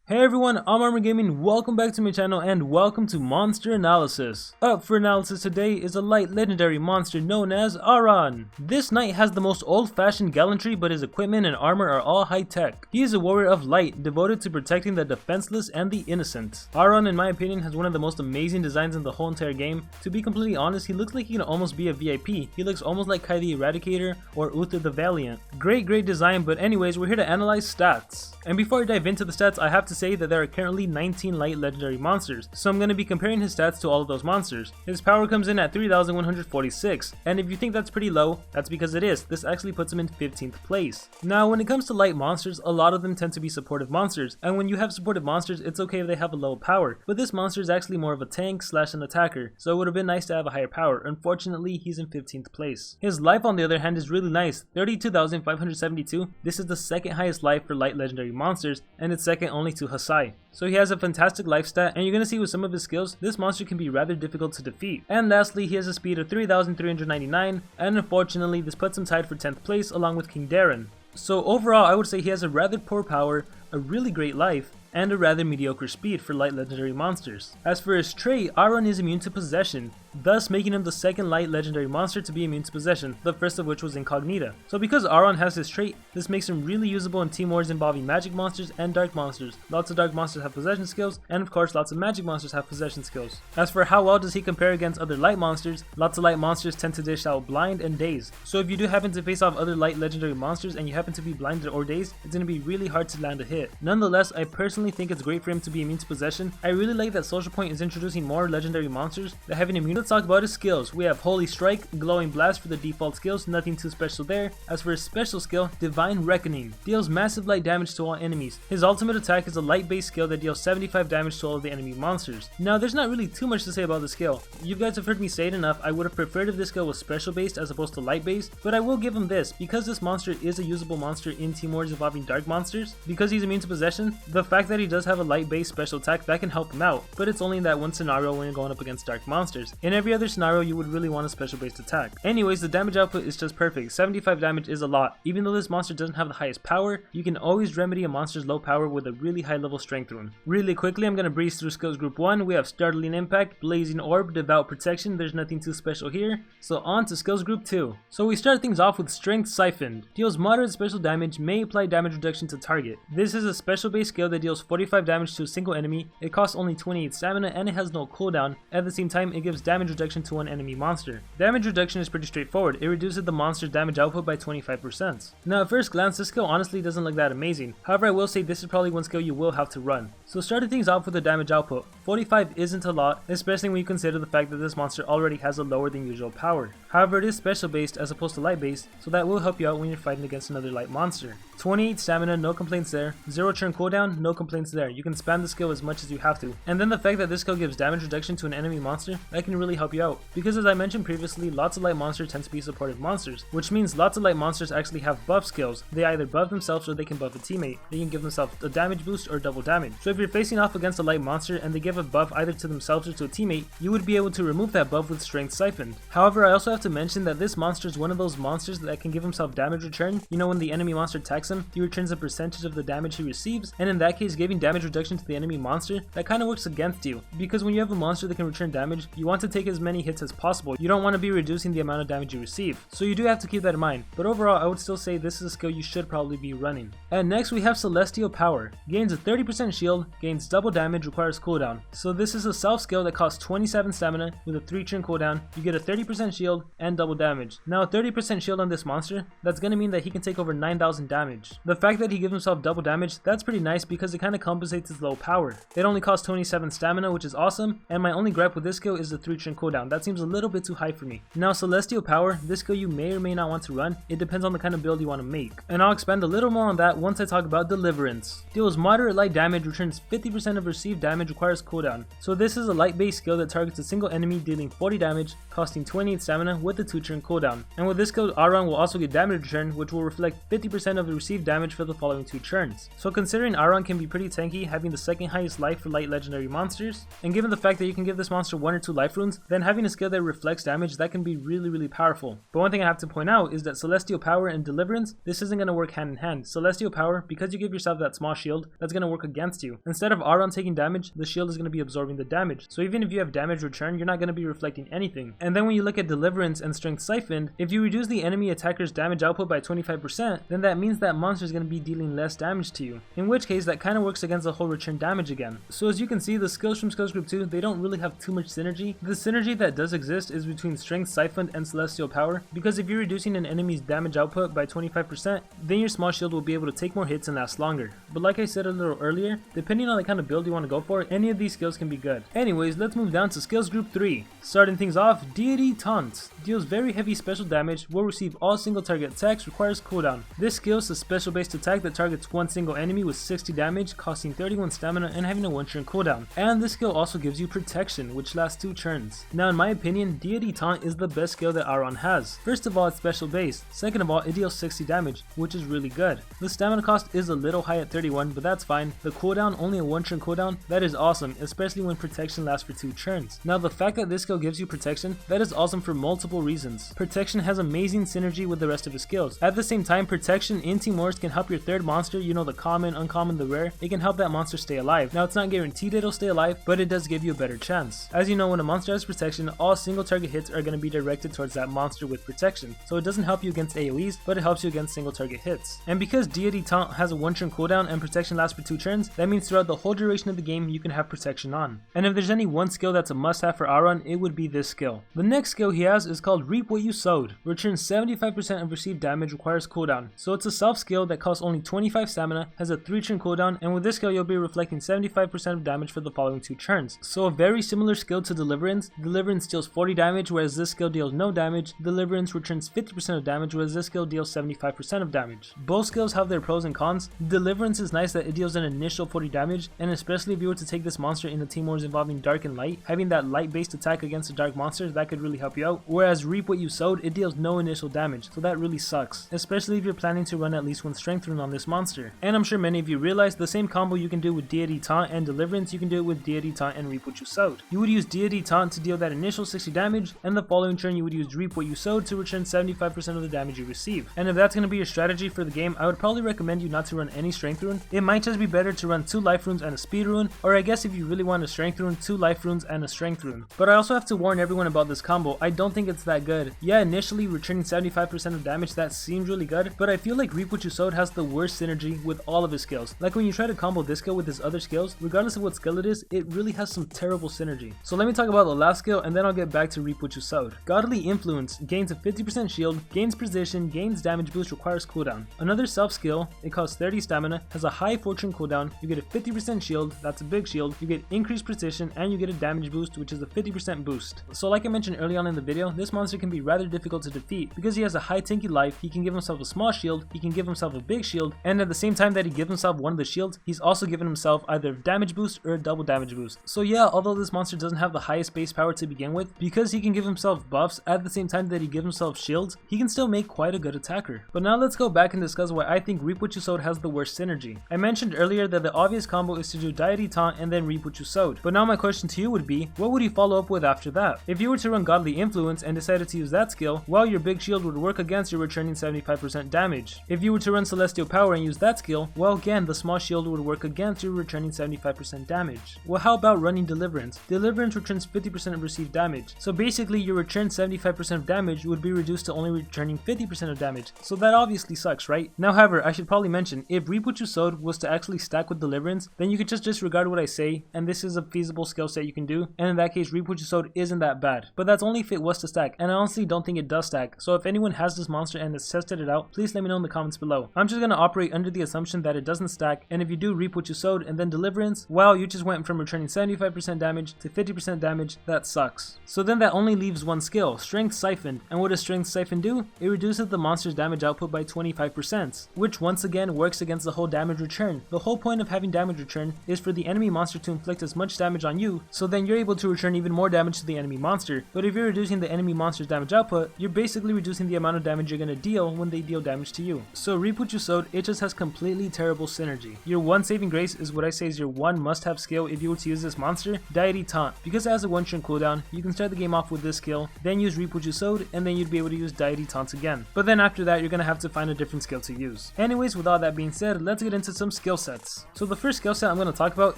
Hey everyone, I'm Armor Gaming, welcome back to my channel and welcome to Monster Analysis. Up for analysis today is a light legendary monster known as Ahran. This knight has the most old-fashioned gallantry, but his equipment and armor are all high-tech. He is a warrior of light, devoted to protecting the defenseless and the innocent. Ahran, in my opinion, has one of the most amazing designs in the whole entire game. To be completely honest, he looks like he can almost be a VIP. He looks almost like Kai the Eradicator or Uther the Valiant. Great design, but anyways, we're here to analyze stats. And before I dive into the stats, I have to say that there are currently 19 light legendary monsters, so I'm going to be comparing his stats to all of those monsters. His power comes in at 3,146, and if you think that's pretty low, that's because it is. This actually puts him in 15th place. Now, when it comes to light monsters, a lot of them tend to be supportive monsters, and when you have supportive monsters, it's okay if they have a low power, but this monster is actually more of a tank slash an attacker, so it would have been nice to have a higher power. Unfortunately, he's in 15th place. His life, on the other hand, is really nice, 32,572. This is the second highest life for light legendary monsters, and it's second only to Hasai. So he has a fantastic life stat, and you're going to see with some of his skills, this monster can be rather difficult to defeat. And lastly, he has a speed of 3,399, and unfortunately this puts him tied for 10th place along with King Darren. So overall, I would say he has a rather poor power, a really great life, and a rather mediocre speed for light legendary monsters. As for his trait, Ahran is immune to possession, thus making him the second light legendary monster to be immune to possession, the first of which was Incognita. So because Ahran has this trait, this makes him really usable in team wars involving magic monsters and dark monsters. Lots of dark monsters have possession skills, and of course lots of magic monsters have possession skills. As for how well does he compare against other light monsters, lots of light monsters tend to dish out blind and daze. So if you do happen to face off other light legendary monsters and you happen to be blinded or dazed, it's going to be really hard to land a hit. Nonetheless, I personally think it's great for him to be immune to possession. I really like that Social Point is introducing more legendary monsters that have an immune. Let's talk about his skills. We have Holy Strike, Glowing Blast for the default skills, nothing too special there. As for his special skill, Divine Reckoning, deals massive light damage to all enemies. His ultimate attack is a light based skill that deals 75 damage to all of the enemy monsters. Now there's not really too much to say about the skill. You guys have heard me say it enough. I would have preferred if this skill was special based as opposed to light based, but I will give him this, because this monster is a usable monster in team wars involving dark monsters. Because he's immune to possession, the fact that he does have a light based special attack, that can help him out, but it's only in that one scenario when you're going up against dark monsters. In every other scenario, you would really want a special based attack. Anyways, the damage output is just perfect. 75 damage is a lot. Even though this monster doesn't have the highest power, you can always remedy a monster's low power with a really high level strength rune. Really quickly, I'm going to breeze through skills group 1. We have Startling Impact, Blazing Orb, Devout Protection. There's nothing too special here. So on to skills group 2. So we start things off with Strength Siphon. Deals moderate special damage, may apply damage reduction to target. This is a special based skill that deals 45 damage to a single enemy. It costs only 28 stamina and it has no cooldown. At the same time, it gives damage reduction to one enemy monster. Damage reduction is pretty straightforward. It reduces the monster's damage output by 25%. Now at first glance, this skill honestly doesn't look that amazing. However, I will say this is probably one skill you will have to run. So starting things off with the damage output, 45 isn't a lot, especially when you consider the fact that this monster already has a lower than usual power. However, it is special based as opposed to light based, so that will help you out when you're fighting against another light monster. 28 stamina, no complaints there. 0 turn cooldown, no complaints there. You can spam the skill as much as you have to. And then the fact that this skill gives damage reduction to an enemy monster, that can really help you out. Because as I mentioned previously, lots of light monsters tend to be supportive monsters, which means lots of light monsters actually have buff skills. They either buff themselves or they can buff a teammate. They can give themselves a damage boost or double damage. So if you're facing off against a light monster and they give a buff either to themselves or to a teammate, you would be able to remove that buff with Strength Siphon. However, I also have to mention that this monster is one of those monsters that can give himself damage return. You know, when the enemy monster attacks him, he returns a percentage of the damage he receives, and in that case, giving damage reduction to the enemy monster, that kind of works against you. Because when you have a monster that can return damage, you want to take as many hits as possible. You don't want to be reducing the amount of damage you receive. So you do have to keep that in mind. But overall, I would still say this is a skill you should probably be running. And next we have Celestial Power. Gains a 30% shield, gains double damage, requires cooldown. So this is a self skill that costs 27 stamina with a 3 turn cooldown. You get a 30% shield and double damage. Now a 30% shield on this monster, that's going to mean that he can take over 9,000 damage. The fact that he gives himself double damage, that's pretty nice because it kind of compensates his low power. It only costs 27 stamina, which is awesome, and my only gripe with this skill is the 3 turn cooldown. That seems a little bit too high for me. Now Celestial Power, this skill you may or may not want to run. It depends on the kind of build you want to make. And I'll expand a little more on that once I talk about Deliverance. Deals moderate light damage, returns 50% of received damage, requires cooldown. So this is a light based skill that targets a single enemy, dealing 40 damage, costing 28 stamina with a 2 turn cooldown. And with this skill, Ahran will also get damage return, which will reflect 50% of the received damage for the following 2 turns. So considering Ahran can be pretty tanky, having the second highest life for light legendary monsters, and given the fact that you can give this monster 1 or 2 life runes, turns, then having a skill that reflects damage, that can be really powerful. But one thing I have to point out is that Celestial Power and Deliverance, this isn't going to work hand in hand. Celestial Power, because you give yourself that small shield, that's going to work against you. Instead of Ahran taking damage, the shield is going to be absorbing the damage. So even if you have damage return, you're not going to be reflecting anything. And then when you look at Deliverance and Strength Siphon, if you reduce the enemy attacker's damage output by 25%, then that means that monster is going to be dealing less damage to you. In which case, that kind of works against the whole return damage again. So as you can see, the skills from Skills Group 2, they don't really have too much synergy. The synergy that does exist is between Strength Siphon and Celestial Power, because if you're reducing an enemy's damage output by 25%, then your small shield will be able to take more hits and last longer. But like I said a little earlier, depending on the kind of build you want to go for, any of these skills can be good. Anyways, let's move down to Skills Group 3. Starting things off, Deity Taunt. Deals very heavy special damage, will receive all single target attacks, requires cooldown. This skill is a special based attack that targets one single enemy with 60 damage, costing 31 stamina and having a 1 turn cooldown. And this skill also gives you protection, which lasts 2 turns. Now in my opinion, Deity Taunt is the best skill that Ahran has. First of all, it's special based. Second of all, it deals 60 damage, which is really good. The stamina cost is a little high at 31, but that's fine. The cooldown, only a 1 turn cooldown, that is awesome, especially when protection lasts for 2 turns. Now the fact that this skill gives you protection, that is awesome for multiple reasons. Protection has amazing synergy with the rest of his skills. At the same time, protection in Team Wars can help your third monster, you know, the common, uncommon, the rare, it can help that monster stay alive. Now it's not guaranteed it'll stay alive, but it does give you a better chance. As you know, when a monster has protection, all single target hits are going to be directed towards that monster with protection. So it doesn't help you against AoEs, but it helps you against single target hits. And because Deity Taunt has a 1 turn cooldown and protection lasts for 2 turns, that means throughout the whole duration of the game you can have protection on. And if there's any one skill that's a must have for Ahran, it would be this skill. The next skill he has is called Reap What You Sowed. Returns 75% of received damage, requires cooldown. So it's a self skill that costs only 25 stamina, has a 3 turn cooldown, and with this skill you'll be reflecting 75% of damage for the following 2 turns. So a very similar skill to Deliverance. Deliverance deals 40 damage, whereas this skill deals no damage. Deliverance returns 50% of damage, whereas this skill deals 75% of damage. Both skills have their pros and cons. Deliverance is nice that it deals an initial 40 damage, and especially if you were to take this monster in the Team Wars involving Dark and Light, having that light based attack against a dark monster, that could really help you out. Whereas Reap What You Sowed, it deals no initial damage, so that really sucks, especially if you're planning to run at least 1 strength rune on this monster. And I'm sure many of you realize the same combo you can do with Deity Taunt and Deliverance, you can do it with Deity Taunt and Reap What You Sowed. You would use Deity Taunt to deal that initial 60 damage, and the following turn you would use Reap What You Sowed to return 75% of the damage you receive. And if that's going to be your strategy for the game, I would probably recommend you not to run any strength rune. It might just be better to run 2 life runes and a speed rune, or I guess if you really want a strength rune, 2 life runes and a strength rune. But I also have to warn everyone about this combo, I don't think it's that good. Yeah, initially returning 75% of damage, that seems really good, but I feel like Reap What You Sowed has the worst synergy with all of his skills. Like when you try to combo this skill with his other skills, regardless of what skill it is, it really has some terrible synergy. So let me talk about the last skill and then I'll get back to Reap What You Sowed. Godly Influence gains a 50% shield, gains position, gains damage boost, requires cooldown. Another self skill, it costs 30 stamina, has a high fortune cooldown, you get a 50% shield, that's a big shield, you get increased precision, and you get a damage boost, which is a 50% boost. So like I mentioned early on in the video, this monster can be rather difficult to defeat because he has a high tanky life, he can give himself a small shield, he can give himself a big shield, and at the same time that he gives himself one of the shields, he's also given himself either damage boost or a double damage boost. So yeah, although this monster doesn't have the highest base power to begin with, because he can give himself buffs at the same time that he gives himself shields, he can still make quite a good attacker. But now let's go back and discuss why I think Reap What You Sowed has the worst synergy. I mentioned earlier that the obvious combo is to do Deity Taunt and then Reap What You Sowed, but now my question to you would be, what would you follow up with after that? If you were to run Godly Influence and decided to use that skill, well, your big shield would work against you, returning 75% damage. If you were to run Celestial Power and use that skill, well, again, the small shield would work against you, returning 75% damage. Well, how about running Deliverance? Deliverance returns 50% of received damage, so basically your return 75% of damage would be reduced to only returning 50% of damage, so that obviously sucks, right? Now however, I should probably mention, if Reap What You Sowed was to actually stack with Deliverance, then you could just disregard what I say, and this is a feasible skill set you can do, and in that case Reap What You Sowed isn't that bad. But that's only if it was to stack, and I honestly don't think it does stack, so if anyone has this monster and has tested it out, please let me know in the comments below. I'm just gonna operate under the assumption that it doesn't stack, and if you do Reap What You Sowed and then Deliverance, well, you just went from returning 75% damage to 50% damage. That sucks. So then that only leaves one skill, Strength Siphon, and what does Strength Siphon do? It reduces the monster's damage output by 25%, which once again works against the whole damage return. The whole point of having damage return is for the enemy monster to inflict as much damage on you, so then you're able to return even more damage to the enemy monster. But if you're reducing the enemy monster's damage output, you're basically reducing the amount of damage you're gonna deal when they deal damage to you. So Reap What You Sowed, it just has completely terrible synergy. Your one saving grace is what I say is your one must-have skill if you were to use this monster, Deity Taunt, because it has a 1 turn cooldown, you can start the game off with this skill, then use Reap What You Sowed, and then you'd be able to use Deity Taunts again. But then after that, you're gonna have to find a different skill to use. Anyways, with all that being said, let's get into some skill sets. So the first skill set I'm gonna talk about,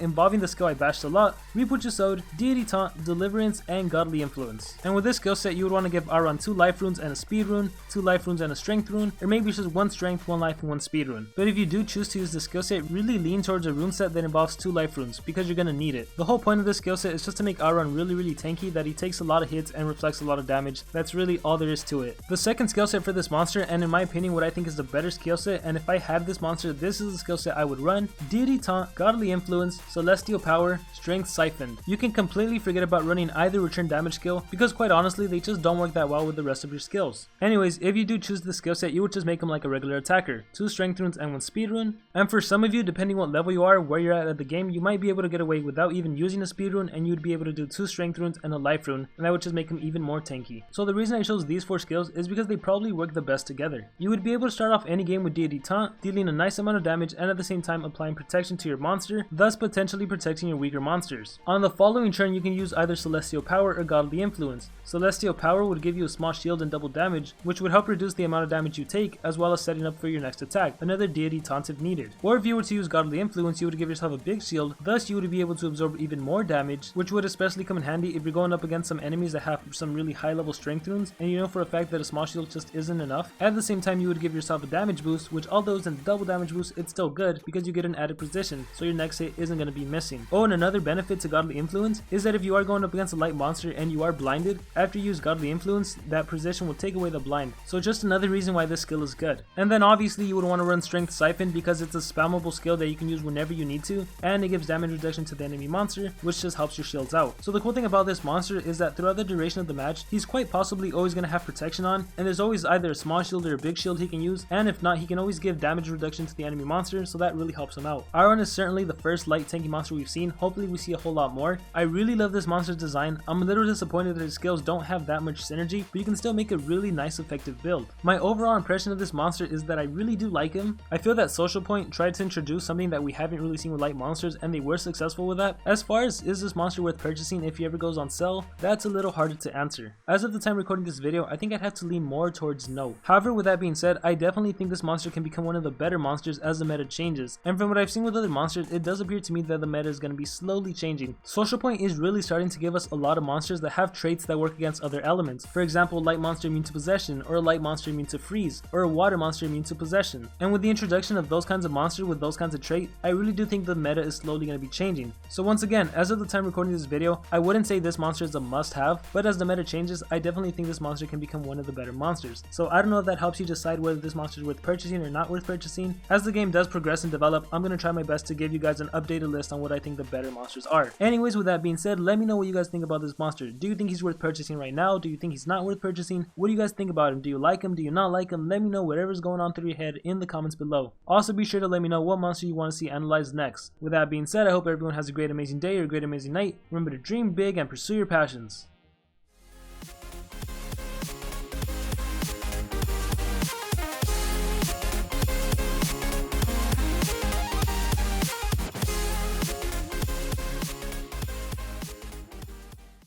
involving the skill I bashed a lot, Reap What You Sowed, Deity Taunt, Deliverance, and Godly Influence. And with this skill set, you would want to give Ahran 2 life runes and a speed rune, 2 life runes and a strength rune, or maybe just 1 strength, 1 life, and 1 speed rune. But if you do choose to use the skill set, really lean towards a rune set that involves 2 life runes, because you're gonna need it. The whole point of this skill set is just to make Ahran really tanky, that he takes a lot of hits and reflects a lot of damage. That's really all there is to it. The second skill set for this monster, and in my opinion what I think is the better skill set, and if I had this monster, this is the skill set I would run: Deity Taunt, Godly Influence, Celestial Power, Strength Siphon. You can completely forget about running either return damage skill, because quite honestly they just don't work that well with the rest of your skills. Anyways, if you do choose the skill set, you would just make him like a regular attacker, 2 strength runes and 1 speed rune. And for some of you, depending what level you are, where you're at the game, you might be able to get away without even using a speed rune, and you'd be able to do 2 strength runes and a life rune, and that would just make him even more tanky. So the reason I chose these 4 skills is because they probably work the best together. You would be able to start off any game with Deity Taunt, dealing a nice amount of damage and at the same time applying protection to your monster, thus potentially protecting your weaker monsters. On the following turn, you can use either Celestial Power or Godly Influence. Celestial Power would give you a small shield and double damage, which would help reduce the amount of damage you take, as well as setting up for your next attack, another Deity Taunt if needed. Or if you were to use Godly Influence, you would give yourself a big shield, thus you would be able to absorb even more damage, which would especially come in handy if you're going up against some enemies that have some really high level strength runes, and you know for a fact that a small shield just isn't enough. At the same time, you would give yourself a damage boost, which although it's a double damage boost, it's still good because you get an added position, so your next hit isn't going to be missing. Oh, and another benefit to Godly Influence is that if you are going up against a light monster and you are blinded, after you use Godly Influence, that position will take away the blind. So just another reason why this skill is good. And then obviously you would want to run Strength Siphon because it's a spammable skill that you can use whenever you need to, and it gives damage reduction to the enemy monster, which just helps your shields out. So the cool thing about this monster is that throughout the duration of the match, he's quite possibly always going to have protection on, and there's always either a small shield or a big shield he can use, and if not, he can always give damage reduction to the enemy monster, so that really helps him out. Ahran is certainly the first light tanky monster we've seen. Hopefully we see a whole lot more. I really love this monster's design. I'm a little disappointed that his skills don't have that much synergy, but you can still make a really nice effective build. My overall impression of this monster is that I really do like him. I feel that Social Point tried to introduce something that we haven't really seen with light monsters, and they were successful with that. As far as is this monster worth purchasing if he ever goes on sale, that's a little harder to answer. As of the time recording this video, I think I'd have to lean more towards no. However, with that being said, I definitely think this monster can become one of the better monsters as the meta changes, and from what I've seen with other monsters, it does appear to me that the meta is going to be slowly changing. Social Point is really starting to give us a lot of monsters that have traits that work against other elements. For example, light monster immune to possession, or a light monster immune to freeze, or a water monster immune to possession. And with the introduction of those kinds of monsters with those kinds of traits, I really do think the meta is slowly going to be changing. So once again, as of the time recording this video, I wouldn't say this monster is a must-have, but as the meta changes, I definitely think this monster can become one of the better monsters. So I don't know if that helps you decide whether this monster is worth purchasing or not worth purchasing. As the game does progress and develop, I'm going to try my best to give you guys an updated list on what I think the better monsters are. Anyways, with that being said, let me know what you guys think about this monster. Do you think he's worth purchasing right now? Do you think he's not worth purchasing? What do you guys think about him? Do you like him? Do you not like him? Let me know whatever's going on through your head in the comments below. Also, be sure to let me know what monster you want to see analyzed next. With that being said, I hope everyone has a great amazing day or a great amazing night. Remember to dream big and pursue your passions.